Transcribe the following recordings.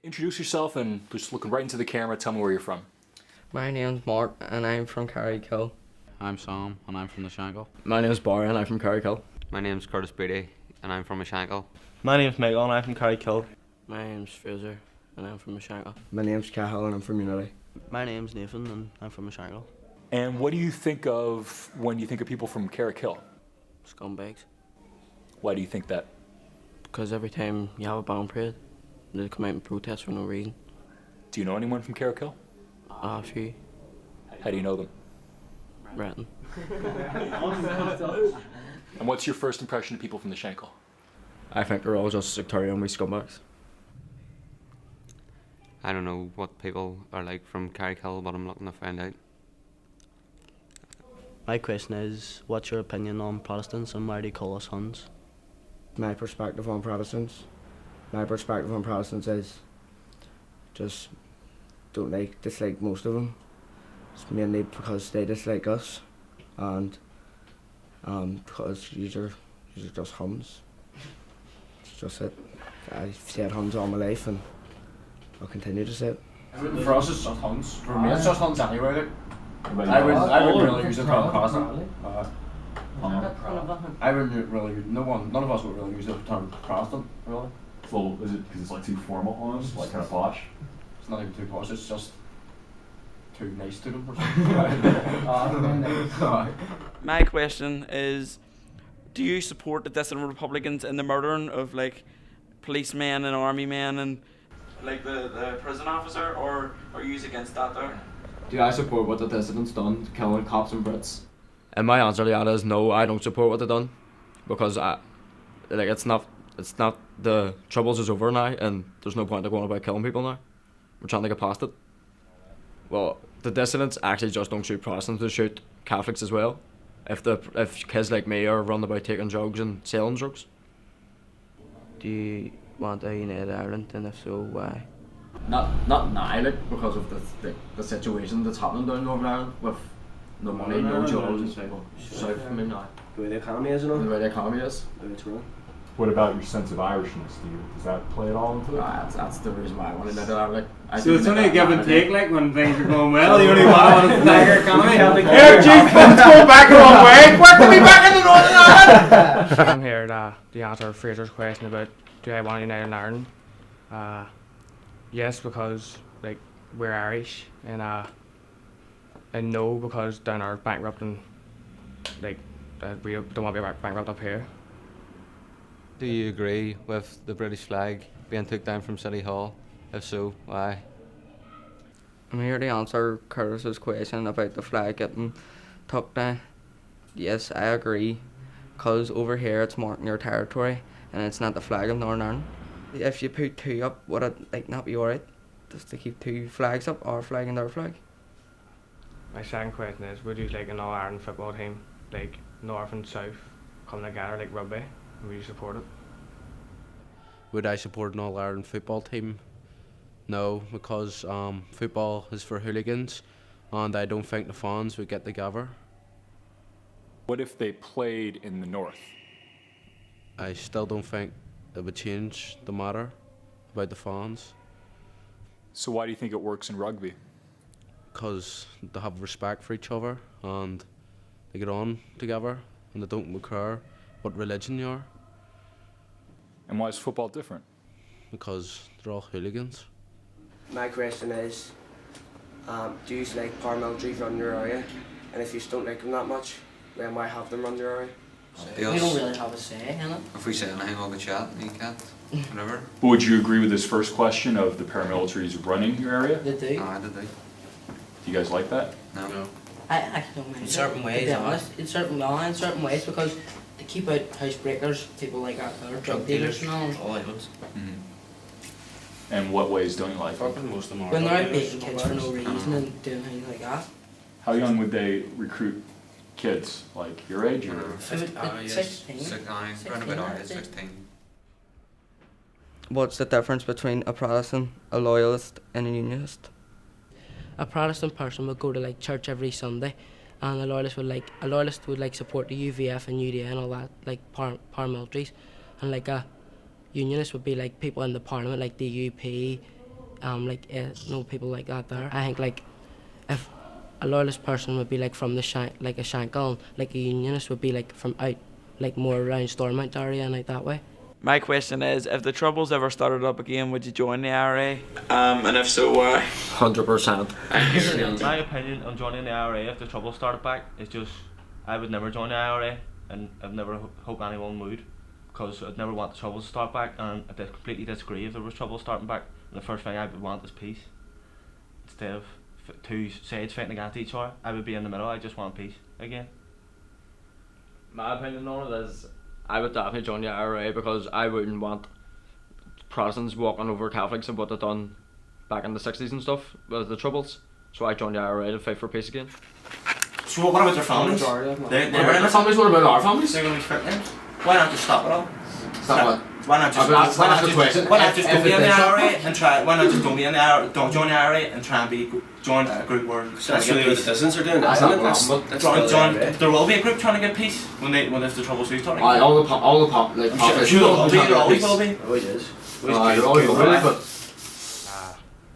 Introduce yourself and just looking right into the camera, tell me where you're from. My name's Mark and I'm from Carrick. I'm Sam and I'm from the Shankill. My name's Barry and I'm from Carrick. My name's Curtis Beatty and I'm from Shankill. My name's Michael and I'm from Carrick. My name's Fraser and I'm from Shankill. My name's Cahill and I'm from Unity. My name's Nathan and I'm from Shankill. And what do you think of when you think of people from Carrick Hill? Scumbags. Why do you think that? Because every time you have a band parade, they come out and protest for no reason. Do you know anyone from Carrick Hill? A few. How do you know them? Ratton. And what's your first impression of people from the Shankill? I think they're all just sectarian wee scumbags. I don't know what people are like from Carrick Hill, but I'm looking to find out. My question is, what's your opinion on Protestants and why do you call us Huns? My perspective on Protestants is just dislike most of them. It's mainly because they dislike us and because you're just Huns. It's just it. I've said Huns all my life and I'll continue to say it. For us it's just Huns. For me it's just Huns anyway. I wouldn't really use the term Protestant. I wouldn't really. None of us would really use the term Protestant. Really. Well, is it because it's like too formal almost, like kind of posh? It's not even too posh. It's just too nice to them or something. My question is, do you support the dissident Republicans in the murdering of like policemen and army men and like the prison officer, or are you against that there? Do I support what the dissidents done, killing cops and Brits? And my answer to that is no, I don't support what they've done. Because it's not the troubles is over now and there's no point in going about killing people now. We're trying to get past it. Well, the dissidents actually just don't shoot Protestants, they shoot Catholics as well. If kids like me are running about taking drugs and selling drugs. Do you want a United Ireland, and if so, why? Not now, like, because of the situation that's happening down in Northern Ireland with no money, no jobs, south from me now. The way the economy is, you know? The way the economy is. The way it's run. What about your sense of Irishness? Does that play at all into it? That's the reason why I wanted to do that. Like, so it's only a give and take, like when things are going well, you only want to flag your economy. Here, geez, let's go back the wrong way. Quick, to be back in the Northern Ireland! I'm here to answer Fraser's question about do I want United Ireland. Yes, because like we're Irish, and no, because down our bankrupt and like we don't want to be bankrupt up here. Do you agree with the British flag being took down from City Hall? If so, why? I'm here to answer Curtis's question about the flag getting tucked down. Yes, I agree, because over here it's marking your territory and it's not the flag of Northern Ireland. If you put two up, would it not be alright just to keep two flags up, our flag and their flag? My second question is, would you like an All-Ireland football team, like North and South, come together like rugby? Would you support it? Would I support an All-Ireland football team? No, because football is for hooligans and I don't think the fans would get together. What if they played in the north? I still don't think it would change the matter about the fans. So why do you think it works in rugby? Because they have respect for each other and they get on together and they don't care what religion you are. And why is football different? Because they're all hooligans. My question is, do you like paramilitaries run your area? And if you don't like them that much, then why have them run your area? We don't really have a say in it. If we say anything, we'll get shot. You can't. Whatever. But would you agree with this first question of the paramilitaries running your area? They do. I did. Do you guys like that? No. I actually don't mind. In certain ways, to be honest, in certain ways, because they keep out housebreakers, people like that, drug dealers and all. And what ways don't you like them? When they're out beating kids for no reason and doing things like that. How young would they recruit kids? Like your age or? 16. 16, around about our age, 16. What's the difference between a Protestant, a loyalist, and a unionist? A Protestant person would go to like church every Sunday, and a loyalist would support the UVF and UDA and all that, like paramilitaries, and like a unionist would be like people in the parliament, like the UP, people like that there. I think like if a loyalist person would be like from the like a Shankill, like a unionist would be like from out, like more around Stormont area and like that way. My question is, if the Troubles ever started up again, would you join the IRA? And if so, why? 100%. My opinion on joining the IRA if the Troubles started back is just, I would never join the IRA, and I'd never hope anyone would, because I'd never want the Troubles to start back, and I completely disagree if there was trouble starting back. And the first thing I would want is peace. Instead of two sides fighting against each other, I would be in the middle. I just want peace again. My opinion on it is, I would definitely join the IRA because I wouldn't want Protestants walking over Catholics of what they've done back in the 60s and stuff with the Troubles. So I joined the IRA to fight for peace again. So what about their families? They're in the families. What about our families? They're going to be threatened. Why not just stop it all? Stop what? Why not just don't be in the IRA and try? Why not just don't be in the IRA? Don't join the IRA and try and join a group where that's really what the citizens are doing. There will be a group trying to get peace if the Troubles do start. All the population. There always will be.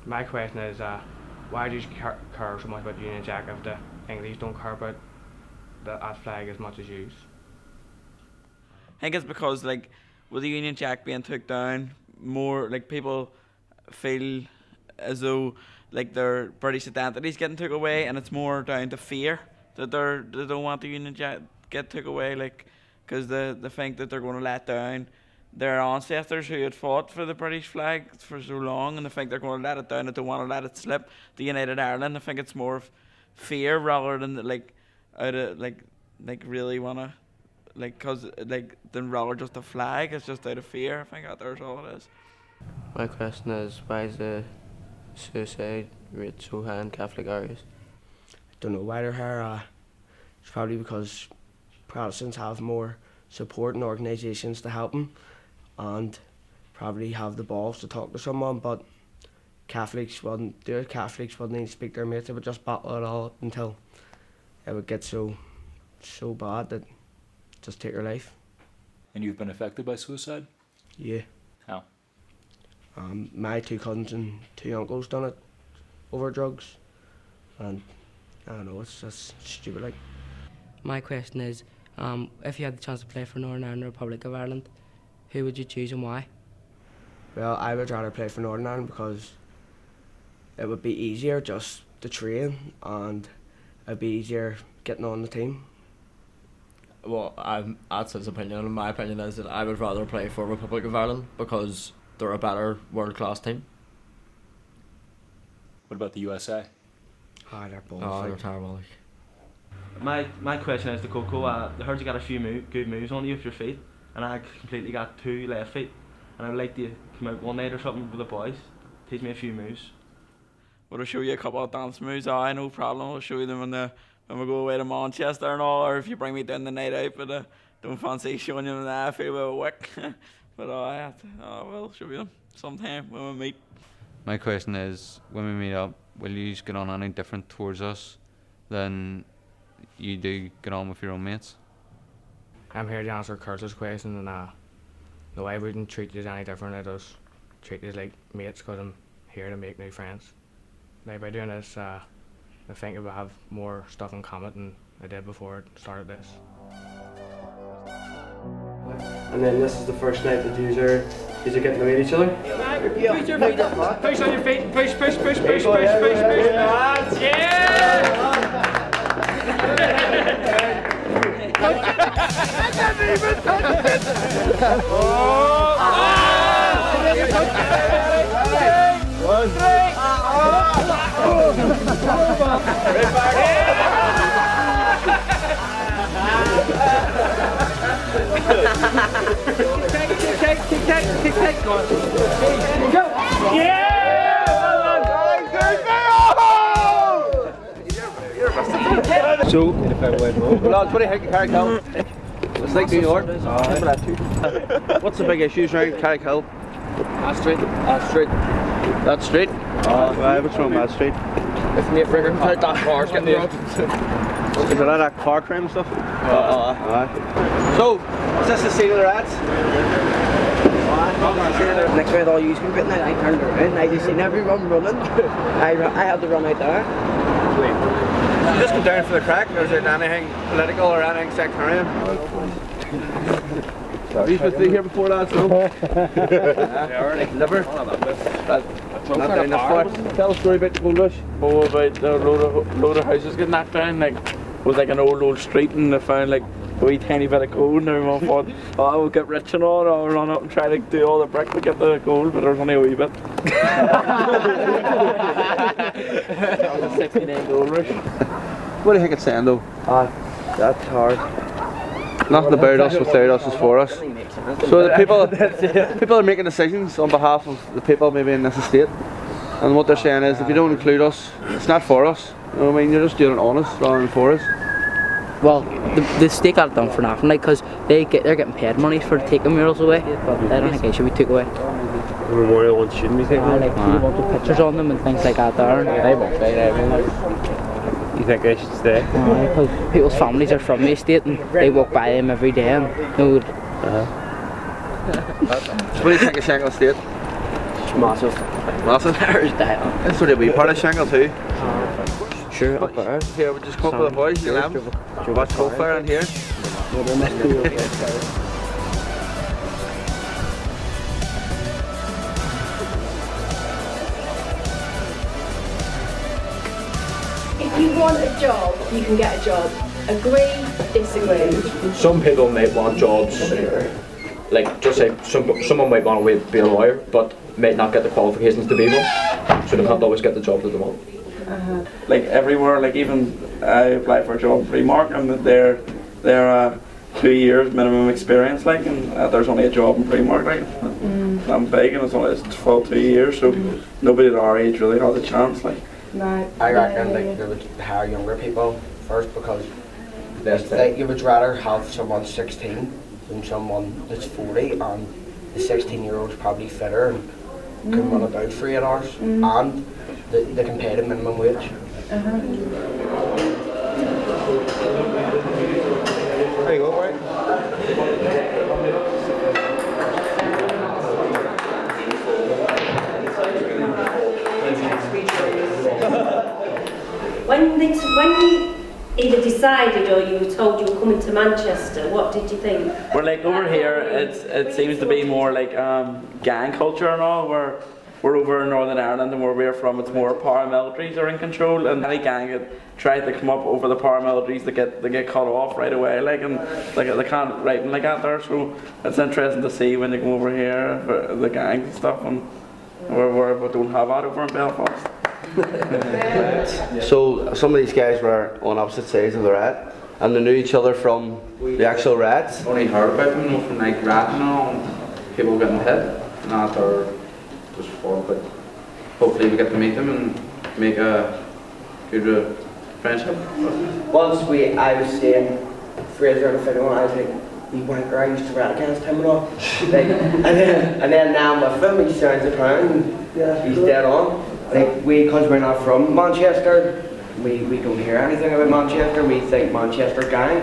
My question is, why do you care so much about Union Jack if the English don't care about that flag as much as you? I think it's because like with the Union Jack being took down, more like people feel as though like their British identity's getting took away, and it's more down to fear that they don't want the Union Jack get took away, like because they think that they're going to let down their ancestors who had fought for the British flag for so long, and they think they're going to let it down, and they don't want to let it slip. The United Ireland, I think it's more of fear rather than like out of like really want to. Like, cause like then rather just a flag, it's just out of fear. I think that's all it is. My question is, why is the suicide rate so high in Catholic areas? I don't know why they're higher. It's probably because Protestants have more support and organisations to help them, and probably have the balls to talk to someone. But Catholics wouldn't do it. Catholics wouldn't even speak to their mates. They would just battle it all until it would get so bad that just take your life. And you've been affected by suicide? Yeah. How? My 2 cousins and 2 uncles done it over drugs, and I don't know, it's just stupid like. My question is, if you had the chance to play for Northern Ireland or Republic of Ireland, who would you choose and why? Well, I would rather play for Northern Ireland because it would be easier just to train, and it'd be easier getting on the team. Well, that's his opinion, and my opinion is that I would rather play for Republic of Ireland because they're a better world-class team. What about the USA? They're balls. They're terrible. My question is to Coco. I heard you got a few good moves on you with your feet, and I completely got 2 left feet, and I'd like you to come out one night or something with the boys. Teach me a few moves. Well, I'll show you a couple of dance moves. No problem. I'll show you them when we go away to Manchester and all, or if you bring me down the night out, but I don't fancy showing you them now. I feel a bit wick. But I will show you them sometime when we meet. My question is, when we meet up, will you get on any different towards us than you do get on with your own mates? I'm here to answer Curtis's question, and no, I wouldn't treat you any different. I just treat you like mates because I'm here to make new friends. Like by doing this, I think we'll have more stuff in common than I did before I started this. And then this is the first night that you're getting to meet each other. Yeah. Push your feet up. Push on your feet. Push. Kick, go on. Go! Yeah! So, lads, what do you think of Carrick Hill? It's like New York. What's the big issues around Carrick Hill? That street. What's wrong with that street? If Nate Brigger comes out, that car's getting robbed. Is there a lot of car crime stuff? So, is this the scene of the rats? Next round all you can put in it, I turned around, I just seen everyone running. I had to run out there. You just come down for the crack, or is it anything political or anything sectarian? You've been through here before, lads, no? Never? Not down this far. Tell a story about the gold rush. Oh, about a load of houses getting knocked down. Like, it was like an old street, and they found like a wee tiny bit of gold, and everyone thought, oh, we'll get rich and all, I'll run up and try to do all the brick to get the gold, but there's only a wee bit. That was a 69 gold rush. What do you think it's saying though? That's hard. Nothing about us without us is for us. So the people are making decisions on behalf of the people maybe in this estate, and what they're saying is if you don't include us, it's not for us. You know what I mean? You're just doing it on us rather than for us. Well, the state got it done for nothing, like, because they're getting paid money for taking murals away, but I don't think they should be took away. The memorial ones shouldn't be taken away. Like, people want the pictures on them and things like that there. They won't stay. You think they should stay? Because people's families are from the estate and they walk by them every day and no. What do you think of Shankill Estate? Massive. Massive? It's sort of a wee part of Shankill too. Sure, up there. Here, we just come up with the boys, you know. Watch Coalfire in here. If you want a job, you can get a job. Agree, disagree. Some people might want jobs, like just say someone might want to be a lawyer, but might not get the qualifications to be one, so they can't always get the job that they want. Like everywhere, like even I applied for a job in Primark, and they're 2 years minimum experience, like, and there's only a job in Primark, like. I'm big, and it's only a full 2 years, so nobody at our age really has a chance, like. Right. I reckon like they would hire younger people first, because like you would rather have someone 16 than someone that's 40, and the 16-year-old's probably fitter and can run about for 8 hours, and they can pay the minimum wage. Uh-huh. There you go, right? When you either decided or you were told you were coming to Manchester, what did you think? We're like over here, it seems to be more like gang culture and all, where we're over in Northern Ireland, and where we're from, it's more paramilitaries are in control, and any gang that tried to come up over the paramilitaries, they get cut off right away, like, and like they can't write them like that there. So it's interesting to see when they come over here for the gangs and stuff, and we don't have that over in Belfast. So some of these guys were on opposite sides of the rat, and they knew each other from the actual rats. Only heard about them, you know, from like ratting and people getting hit, not they're just for, but hopefully we get to meet them and make a good friendship. Once I was saying Fraser and Finnell, I was like, you wanker, I used to rat against him and all. Like, and then now I'm with him, he sounds a pound, and he's dead on. Like, because we're not from Manchester, we don't hear anything about Manchester, we think Manchester gang.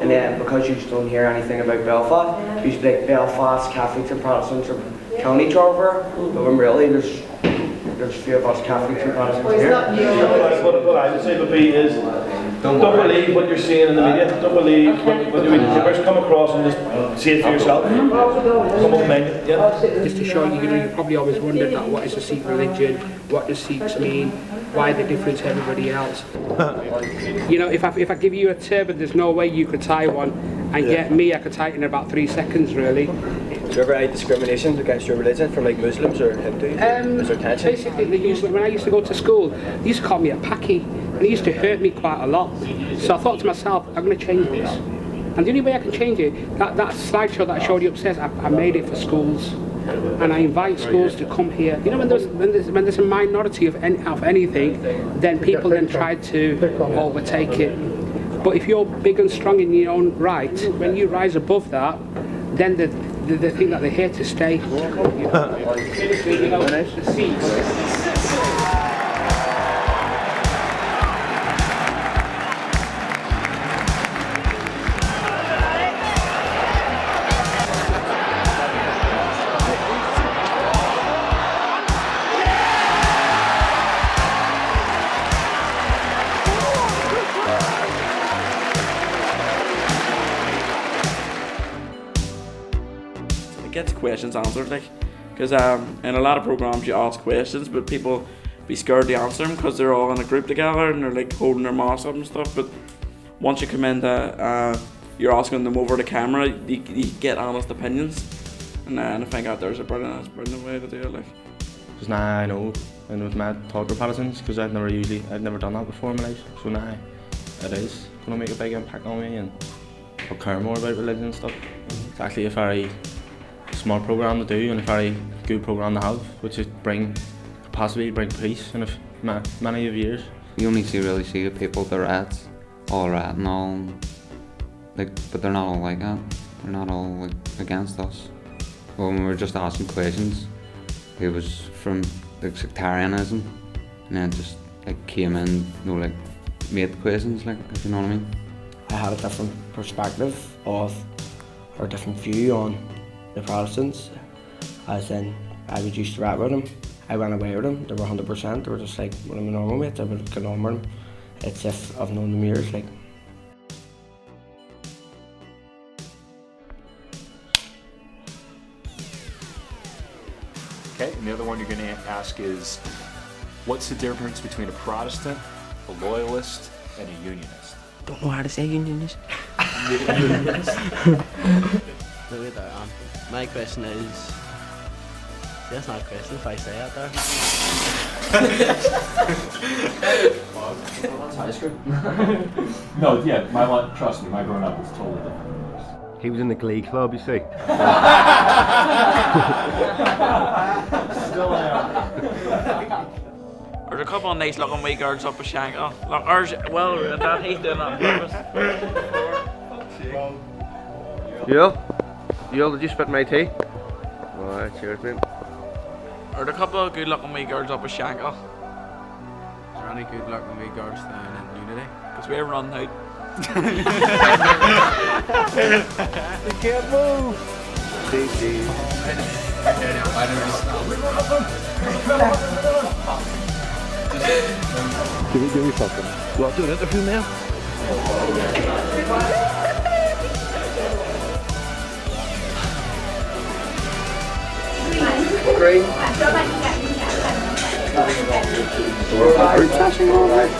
And then because you just don't hear anything about Belfast, you just like Belfast, Catholics and Protestants are killing each other, but when really there's a few of us Catholics and Protestants here. What I would say would be is, don't believe what you're seeing in the media, don't believe what you read in the papers, come across and just see it for yourself. Come open-minded, yeah. Just to show you, you probably always wondered that what is a Sikh religion, what does Sikhs mean, why they're different to everybody else. You know, if I give you a turban, there's no way you could tie one, and get me, I could tie it in about 3 seconds, really. Do you ever any discrimination against your religion from like Muslims or Hindus? Is there tension? Basically, when I used to go to school, they used to call me a Paki, and it used to hurt me quite a lot. So I thought to myself, I'm going to change this. And the only way I can change it, that slideshow that I showed you upstairs, I made it for schools. And I invite schools to come here. You know, when there's a minority of anything, then people then try to overtake it. But if you're big and strong in your own right, when you rise above that, then they think that they're here to stay. You know, the Sikhs. gets questions answered, like, because in a lot of programs you ask questions, but people be scared to answer them because they're all in a group together and they're like holding their mouths up and stuff. But once you come into you're asking them over the camera, you get honest opinions, and I think that there's a brilliant way to do it. Like, because now I know it's mad talk to Protestants, because I've never done that before in my life. So now it is going to make a big impact on me, and I'll care more about religion and stuff. It's actually a very smart program to do and a very good program to have, which is possibly bring peace in many of years. You only really see the people that are all right and all, like, but they're not all like that. They're not all like against us. When we were just asking questions, it was from like sectarianism, and then just like came in, you know, like made the questions, like, if you know what I mean. I had a different perspective of, or a different view on the Protestants, as in I was used to rap with them. I went away with them, they were 100%, they were just like one of my normal mates, I would get on with them. It's if I've known them years, like. Okay, and the other one you're going to ask is, what's the difference between a Protestant, a loyalist, and a unionist? Don't know how to say unionist. My question is, that's not a question if I say it there. That's high school. No, yeah, trust me, my growing up was totally different. He was in the Glee Club, you see. Still am. There's a couple of nice looking wee girls up at Shankill. Look, ours, well, that he's doing that on purpose. Yo, did you spit my tea? Alright, cheers, mate. There's a couple of good looking wee girls up at Shankill. Is there any good looking wee girls down in Unity? Because we're running out. You can't move. Give me something. You want to do an interview now? Green. Are you touching all that?